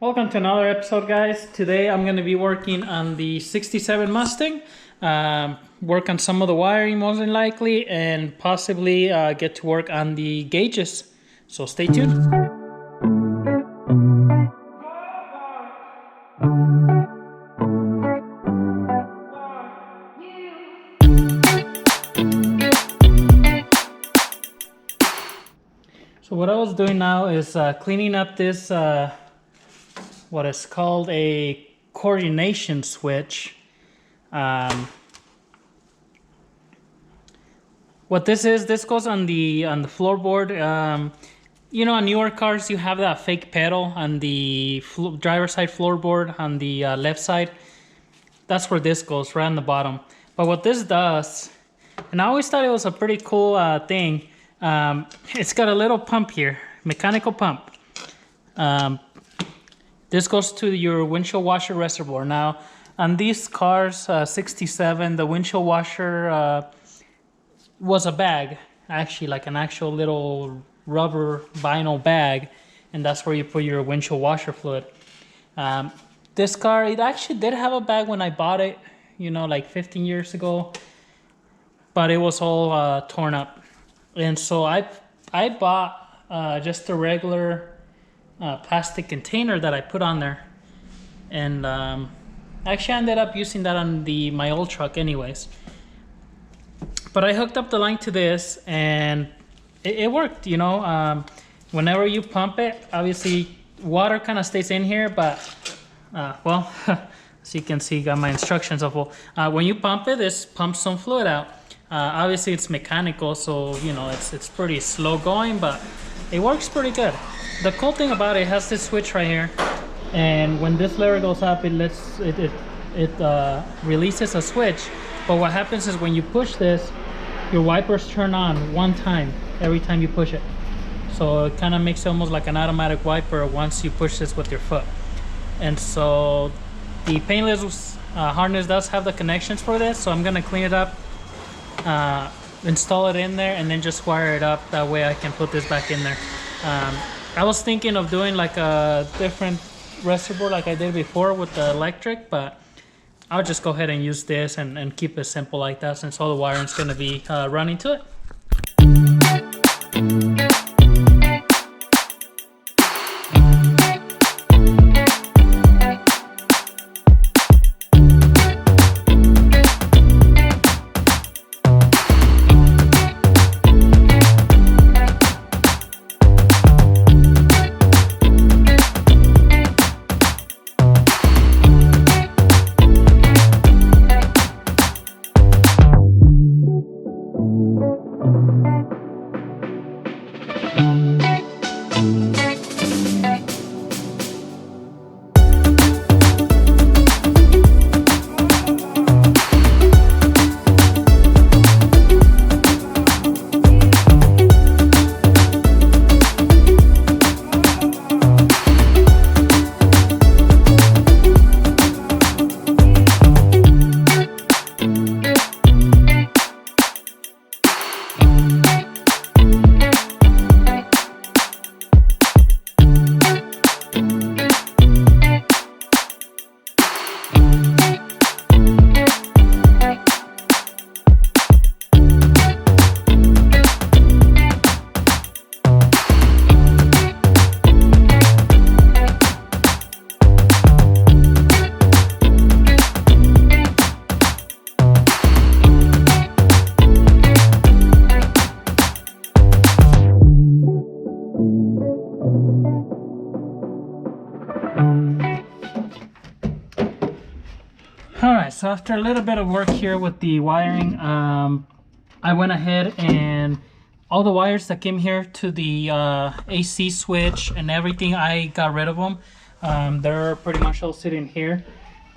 Welcome to another episode, guys. Today I'm going to be working on the 67 Mustang, work on some of the wiring most than likely, and possibly get to work on the gauges. So stay tuned. So what I was doing now is cleaning up this what is called a coordination switch. What this is, this goes on the floorboard. You know, on newer cars, you have that fake pedal on the driver's side floorboard on the left side. That's where this goes, right on the bottom. But what this does, and I always thought it was a pretty cool thing. It's got a little pump here, mechanical pump. This goes to your windshield washer reservoir. Now, on these cars, 67, the windshield washer was a bag, actually, like an actual little rubber vinyl bag, and that's where you put your windshield washer fluid. This car, it actually did have a bag when I bought it, you know, like 15 years ago, but it was all torn up. And so I bought just a regular plastic container that I put on there, and actually I ended up using that on my old truck anyways. But I hooked up the line to this, and it worked, you know. Whenever you pump it, obviously water kind of stays in here, but well, as you can see, got my instructions of when you pump it, this pumps some fluid out. Obviously it's mechanical, so you know it's pretty slow going, but it works pretty good. The cool thing about it has this switch right here, and when this lever goes up, it releases a switch. But what happens is when you push this, your wipers turn on one time every time you push it. So it kind of makes it almost like an automatic wiper once you push this with your foot. And so the paintless harness does have the connections for this, so I'm gonna clean it up, install it in there, and then just wire it up. That way I can put this back in there. I was thinking of doing like a different reservoir like I did before with the electric, but I'll just go ahead and use this and keep it simple like that, since all the wiring is going to be running to it. Alright, so after a little bit of work here with the wiring, I went ahead and all the wires that came here to the AC switch and everything, I got rid of them. They're pretty much all sitting here.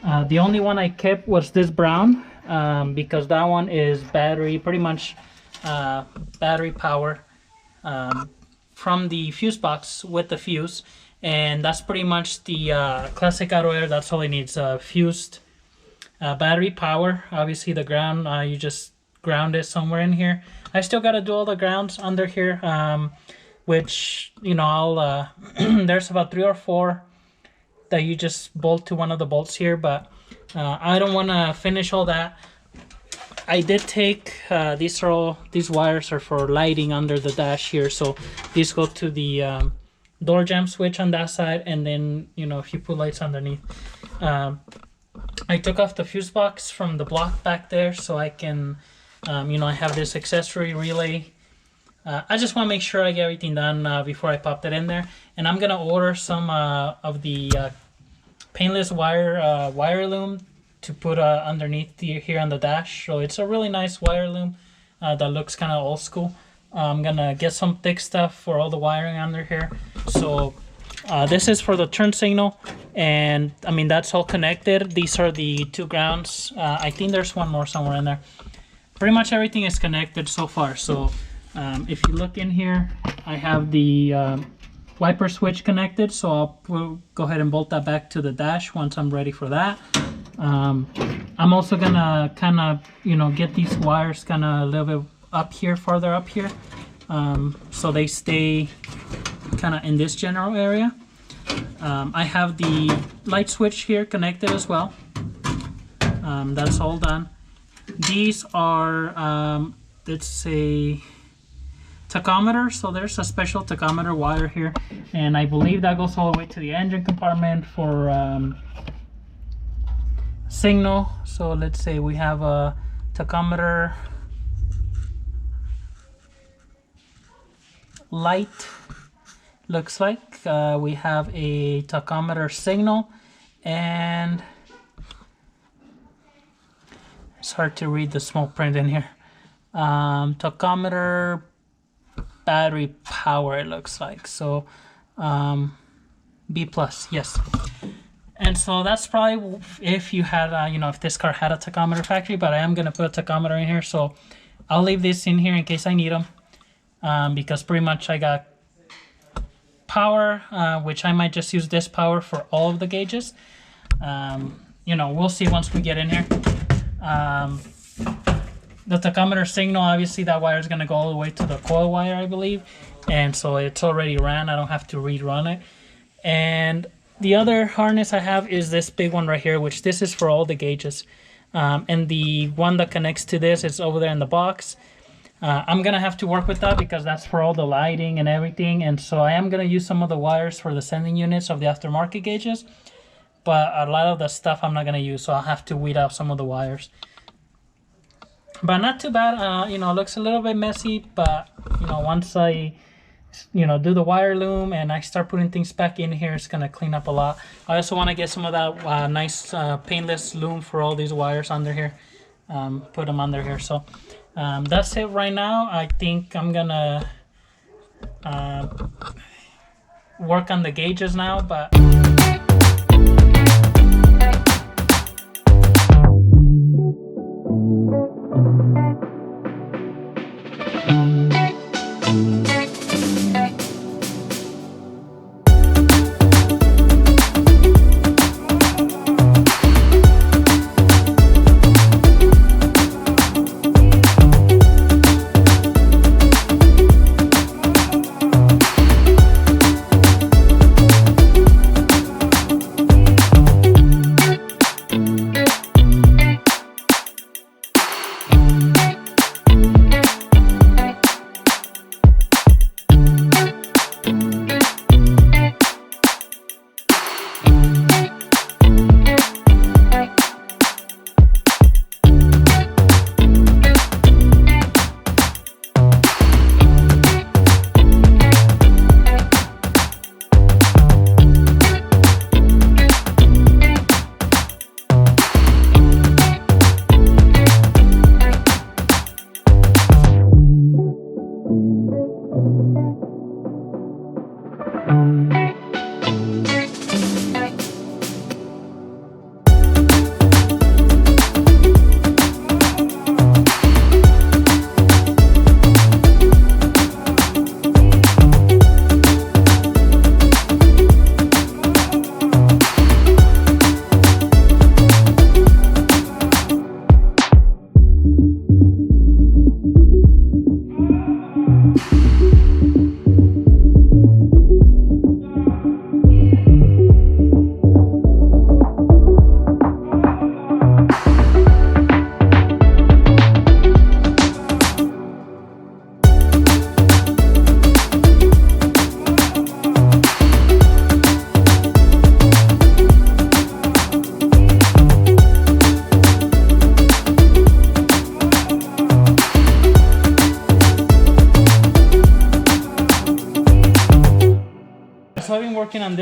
The only one I kept was this brown, because that one is battery, pretty much battery power, from the fuse box with the fuse. And that's pretty much the classic Autometer. That's all it needs, fused battery power. Obviously the ground, you just ground it somewhere in here. I still got to do all the grounds under here, which, you know, I'll there's about 3 or 4 that you just bolt to one of the bolts here, but I don't want to finish all that. I did take these wires are for lighting under the dash here, so these go to the door jamb switch on that side, and then, you know, if you put lights underneath. I took off the fuse box from the block back there so I can, you know, I have this accessory relay. I just want to make sure I get everything done before I pop that in there. And I'm gonna order some of the paintless wire loom to put underneath here on the dash. So it's a really nice wire loom that looks kind of old school. I'm gonna get some thick stuff for all the wiring under here. So this is for the turn signal, and I mean, that's all connected. These are the 2 grounds. I think there's one more somewhere in there. Pretty much everything is connected so far. So if you look in here, I have the wiper switch connected, so I'll go ahead and bolt that back to the dash once I'm ready for that. I'm also gonna kind of, you know, get these wires kind of a little bit up here, farther up here, so they stay kind of in this general area. I have the light switch here connected as well. That's all done. These are it's a tachometer, so there's a special tachometer wire here, and I believe that goes all the way to the engine compartment for signal. So let's say we have a tachometer light, looks like we have a tachometer signal, and it's hard to read the small print in here. Tachometer battery power, it looks like. So B plus, yes. And so that's probably if you had you know, if this car had a tachometer factory, but I am gonna put a tachometer in here, so I'll leave this in here in case I need them, because pretty much I got power, which I might just use this power for all of the gauges. You know, we'll see once we get in here. The tachometer signal, obviously that wire is going to go all the way to the coil wire, I believe, and so it's already ran. I don't have to rerun it. And the other harness I have is this big one right here, which this is for all the gauges, and the one that connects to this is over there in the box. I'm gonna have to work with that because that's for all the lighting and everything, and so I am gonna use some of the wires for the sending units of the aftermarket gauges, but a lot of the stuff I'm not gonna use, so I'll have to weed out some of the wires. But not too bad. You know, it looks a little bit messy, but you know, once I, you know, do the wire loom and I start putting things back in here, it's gonna clean up a lot. I also want to get some of that nice paintless loom for all these wires under here, put them under here. So that's it right now. I think I'm gonna work on the gauges now, but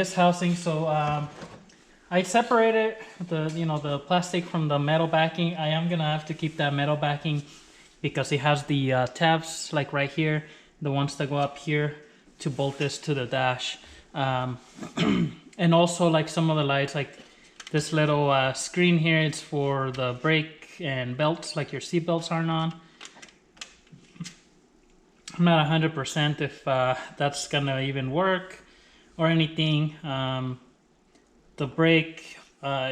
this housing. So I separated the plastic from the metal backing. I am gonna have to keep that metal backing because it has the tabs like right here, the ones that go up here to bolt this to the dash. And also like some of the lights, like this little screen here, it's for the brake and belts, like your seat belts aren't on. I'm not 100% if that's gonna even work or anything. The brake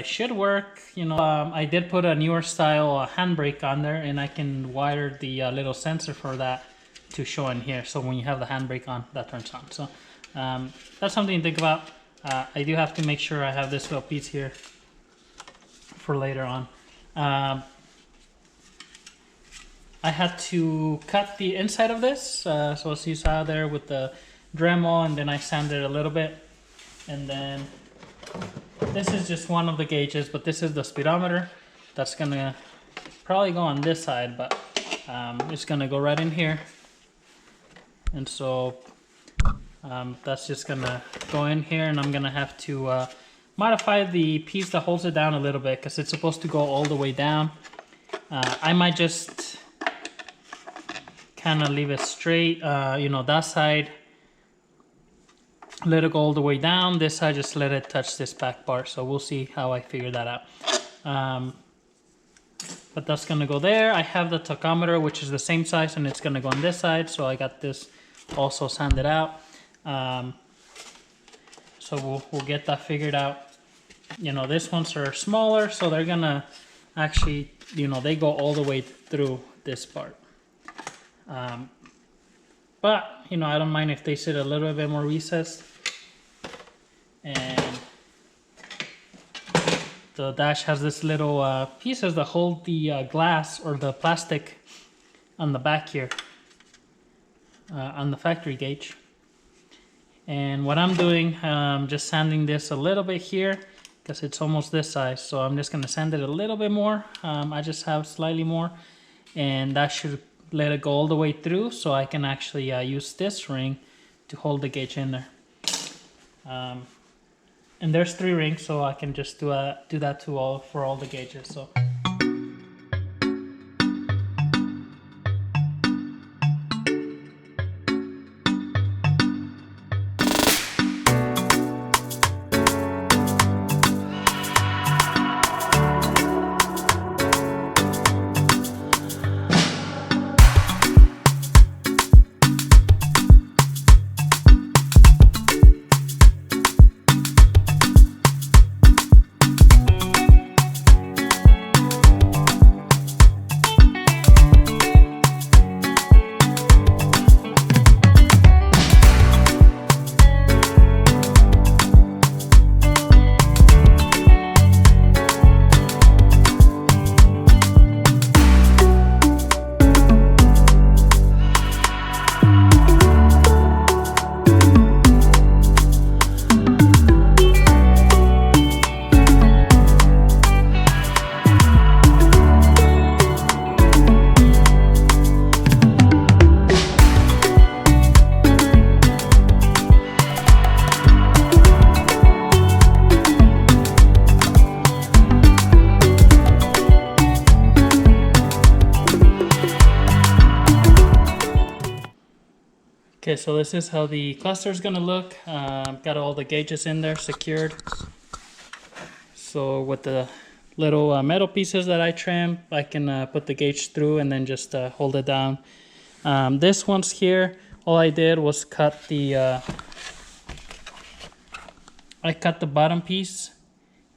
should work, I did put a newer style handbrake on there, and I can wire the little sensor for that to show in here. So when you have the handbrake on, that turns on. So that's something to think about. I do have to make sure I have this little piece here for later on. I had to cut the inside of this, so as you saw there with the Dremel, and then I sanded it a little bit. And then this is just one of the gauges, but this is the speedometer. That's gonna probably go on this side, but it's gonna go right in here. And so that's just gonna go in here, and I'm gonna have to modify the piece that holds it down a little bit because it's supposed to go all the way down. I might just kind of leave it straight, that side, let it go all the way down. This side, just let it touch this back part. So we'll see how I figure that out. But that's gonna go there. I have the tachometer, which is the same size, and it's gonna go on this side. So I got this also sanded out. So we'll get that figured out. These ones are smaller, so they're gonna actually, they go all the way through this part. But I don't mind if they sit a little bit more recessed. And the dash has this little pieces that hold the glass or the plastic on the back here, on the factory gauge. And what I'm doing, just sanding this a little bit here because it's almost this size. So I'm just gonna sand it a little bit more. I just have slightly more, and that should let it go all the way through, so I can actually use this ring to hold the gauge in there. And there's 3 rings, so I can just do that for all the gauges. So. Okay, so this is how the cluster is going to look. Got all the gauges in there secured. So with the little metal pieces that I trim, I can put the gauge through and then just hold it down. This one's here, all I did was cut the bottom piece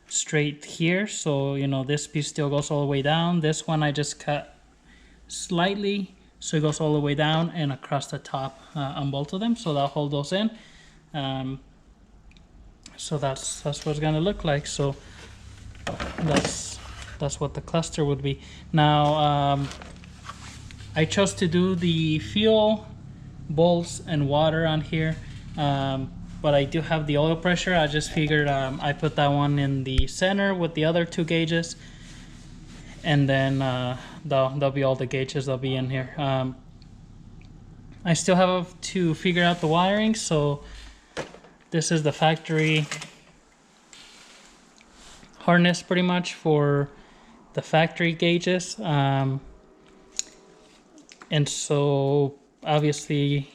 straight here, so this piece still goes all the way down. This one I just cut slightly, so it goes all the way down and across the top on both of them, so that'll hold those in. So that's what it's gonna look like. So that's what the cluster would be. Now I chose to do the fuel, bolts, and water on here, but I do have the oil pressure. I just figured I put that one in the center with the other 2 gauges, and then that'll be all the gauges that'll be in here. I still have to figure out the wiring, so this is the factory harness pretty much for the factory gauges. And so obviously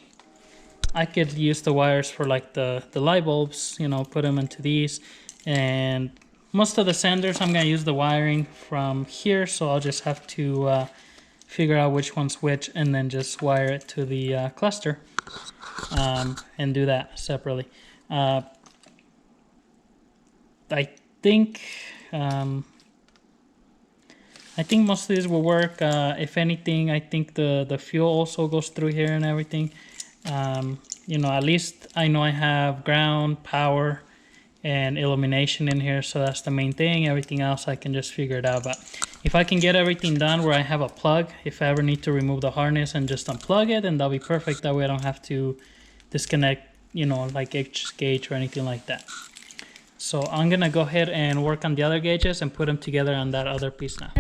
I could use the wires for like the light bulbs, you know, put them into these. And most of the sanders I'm going to use the wiring from here, so I'll just have to figure out which one's which and then just wire it to the cluster and do that separately. I think most of these will work. If anything, I think the fuel also goes through here and everything. You know, at least I know I have ground, power, and illumination in here, so that's the main thing. Everything else I can just figure it out. But if I can get everything done where I have a plug, if I ever need to remove the harness and just unplug it, then that'll be perfect. That way I don't have to disconnect, you know, like each gauge or anything like that. So I'm gonna go ahead and work on the other gauges and put them together on that other piece now.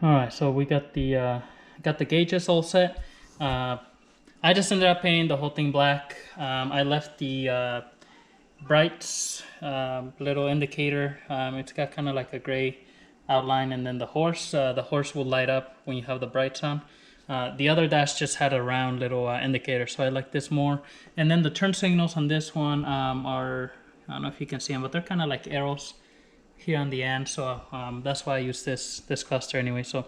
Alright, so we got the gauges all set. I just ended up painting the whole thing black. I left the brights little indicator. It's got kind of like a gray outline, and then the horse will light up when you have the brights on. The other dash just had a round little indicator, so I like this more. And then the turn signals on this one are, I don't know if you can see them, but they're kind of like arrows here on the end, so that's why I use this cluster anyway. So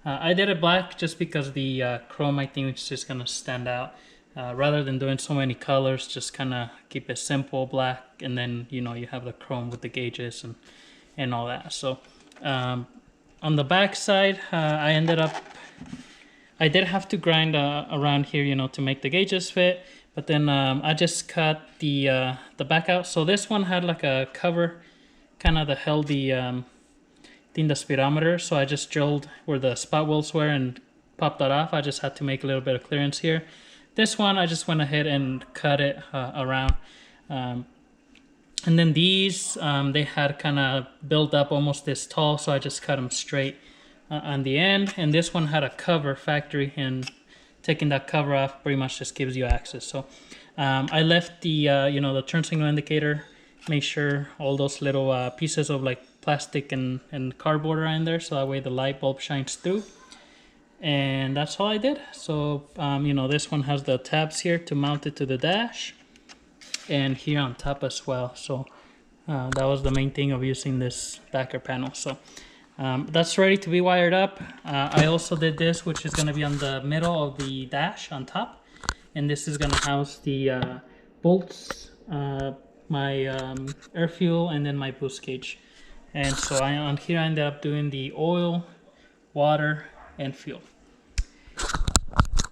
I did it black just because the chrome, I think, is just gonna stand out. Rather than doing so many colors, just kind of keep it simple, black, and then, you know, you have the chrome with the gauges and all that. So on the back side, I did have to grind around here, you know, to make the gauges fit, but then I just cut the back out. So this one had like a cover kind of that held the speedometer, so I just drilled where the spot welds were and popped that off. I just had to make a little bit of clearance here. This one I just went ahead and cut it around, and then these they had kind of built up almost this tall, so I just cut them straight on the end. And this one had a cover factory, and taking that cover off pretty much just gives you access. So I left the you know, the turn signal indicator. Make sure all those little pieces of like plastic and cardboard are in there, so that way the light bulb shines through. And that's all I did. So you know, this one has the tabs here to mount it to the dash, and here on top as well. So that was the main thing of using this backer panel. So that's ready to be wired up. I also did this, which is going to be on the middle of the dash on top, and this is going to house the bolts, my air fuel, and then my boost gauge. And so on here I ended up doing the oil, water, and fuel.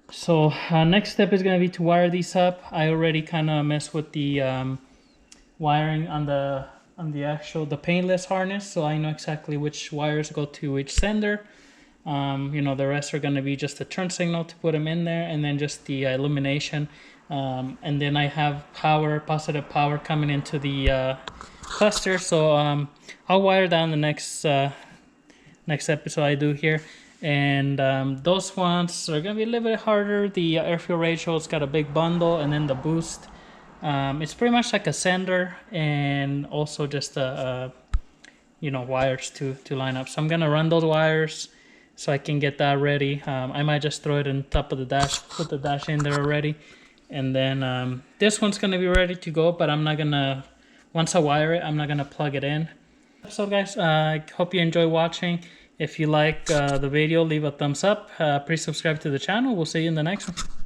So next step is going to be to wire these up. I already kind of messed with the wiring on the actual the paintless harness, so I know exactly which wires go to each sender. You know, the rest are going to be just the turn signal to put them in there, and then just the illumination. And then I have power, positive power coming into the cluster. So I'll wire down the next episode I do here. And those ones are going to be a little bit harder. The air fuel ratio's got a big bundle, and then the boost. It's pretty much like a sender and also just you know, wires to line up. So I'm going to run those wires so I can get that ready. I might just throw it on top of the dash, put the dash in there already. And then this one's going to be ready to go, but I'm not going to, once I wire it, I'm not going to plug it in. So guys, I hope you enjoy watching. If you like the video, leave a thumbs up. Please subscribe to the channel. We'll see you in the next one.